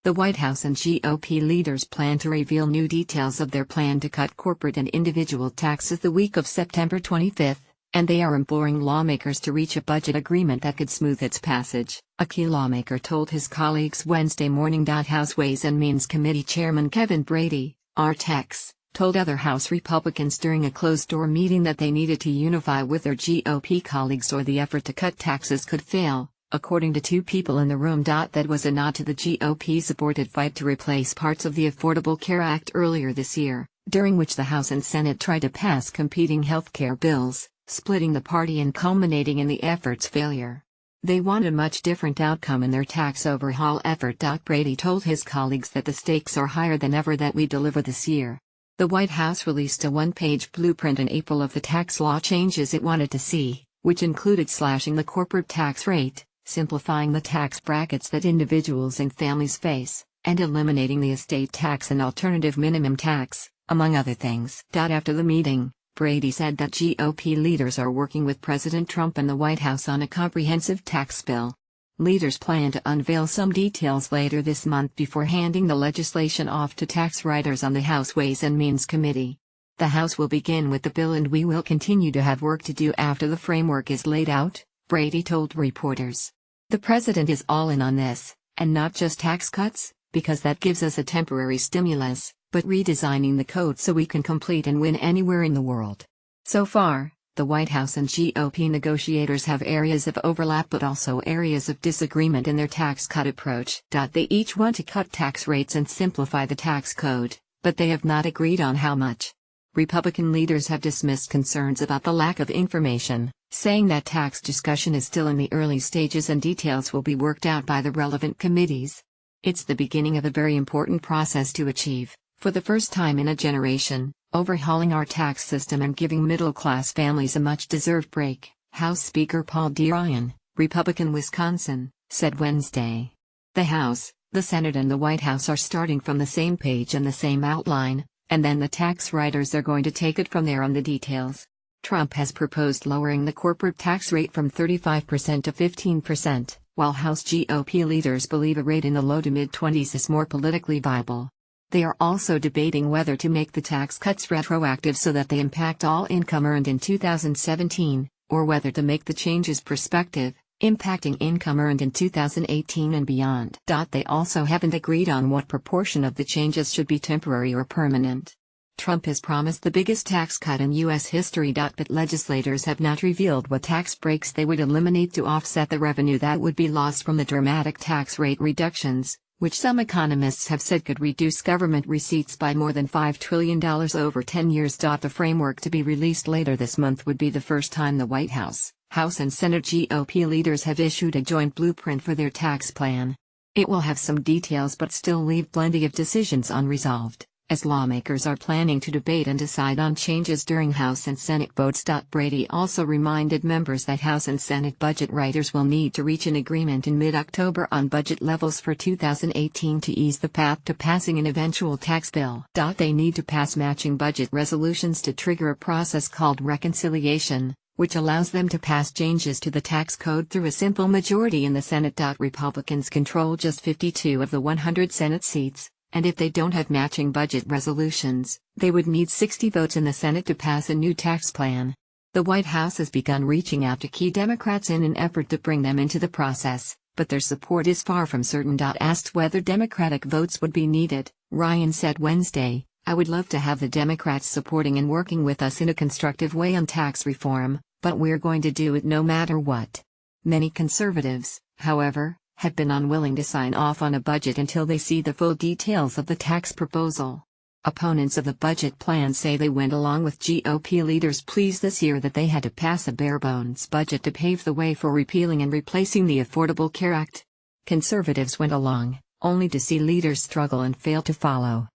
The White House and GOP leaders plan to reveal new details of their plan to cut corporate and individual taxes the week of September 25, and they are imploring lawmakers to reach a budget agreement that could smooth its passage, a key lawmaker told his colleagues Wednesday morning. House Ways and Means Committee Chairman Kevin Brady, RTX, told other House Republicans during a closed-door meeting that they needed to unify with their GOP colleagues or the effort to cut taxes could fail. According to two people in the room. That was a nod to the GOP-supported fight to replace parts of the Affordable Care Act earlier this year, during which the House and Senate tried to pass competing health care bills, splitting the party and culminating in the effort's failure. They want a much different outcome in their tax overhaul effort. Brady told his colleagues that the stakes are higher than ever that we deliver this year. The White House released a one-page blueprint in April of the tax law changes it wanted to see, which included slashing the corporate tax rate, simplifying the tax brackets that individuals and families face, and eliminating the estate tax and alternative minimum tax, among other things. After the meeting, Brady said that GOP leaders are working with President Trump and the White House on a comprehensive tax bill. Leaders plan to unveil some details later this month before handing the legislation off to tax writers on the House Ways and Means Committee. The House will begin with the bill and we will continue to have work to do after the framework is laid out, Brady told reporters. The president is all in on this, and not just tax cuts, because that gives us a temporary stimulus, but redesigning the code so we can compete and win anywhere in the world. So far, the White House and GOP negotiators have areas of overlap but also areas of disagreement in their tax cut approach. They each want to cut tax rates and simplify the tax code, but they have not agreed on how much. Republican leaders have dismissed concerns about the lack of information, saying that tax discussion is still in the early stages and details will be worked out by the relevant committees. It's the beginning of a very important process to achieve, for the first time in a generation, overhauling our tax system and giving middle-class families a much-deserved break, House Speaker Paul D. Ryan, Republican Wisconsin, said Wednesday. The House, the Senate and the White House are starting from the same page and the same outline, and then the tax writers are going to take it from there on the details. Trump has proposed lowering the corporate tax rate from 35% to 15%, while House GOP leaders believe a rate in the low to mid-20s is more politically viable. They are also debating whether to make the tax cuts retroactive so that they impact all income earned in 2017, or whether to make the changes prospective, impacting income earned in 2018 and beyond. They also haven't agreed on what proportion of the changes should be temporary or permanent. Trump has promised the biggest tax cut in U.S. history. But legislators have not revealed what tax breaks they would eliminate to offset the revenue that would be lost from the dramatic tax rate reductions, which some economists have said could reduce government receipts by more than $5 trillion over 10 years. The framework to be released later this month would be the first time the White House, House and Senate GOP leaders have issued a joint blueprint for their tax plan. It will have some details but still leave plenty of decisions unresolved, as lawmakers are planning to debate and decide on changes during House and Senate votes. Brady also reminded members that House and Senate budget writers will need to reach an agreement in mid-October on budget levels for 2018 to ease the path to passing an eventual tax bill. They need to pass matching budget resolutions to trigger a process called reconciliation, which allows them to pass changes to the tax code through a simple majority in the Senate. Republicans control just 52 of the 100 Senate seats, and if they don't have matching budget resolutions, they would need 60 votes in the Senate to pass a new tax plan. The White House has begun reaching out to key Democrats in an effort to bring them into the process, but their support is far from certain. Asked whether Democratic votes would be needed, Ryan said Wednesday, "I would love to have the Democrats supporting and working with us in a constructive way on tax reform, but we're going to do it no matter what." Many conservatives, however, have been unwilling to sign off on a budget until they see the full details of the tax proposal. Opponents of the budget plan say they went along with GOP leaders' pleas this year that they had to pass a bare-bones budget to pave the way for repealing and replacing the Affordable Care Act. Conservatives went along, only to see leaders struggle and fail to follow.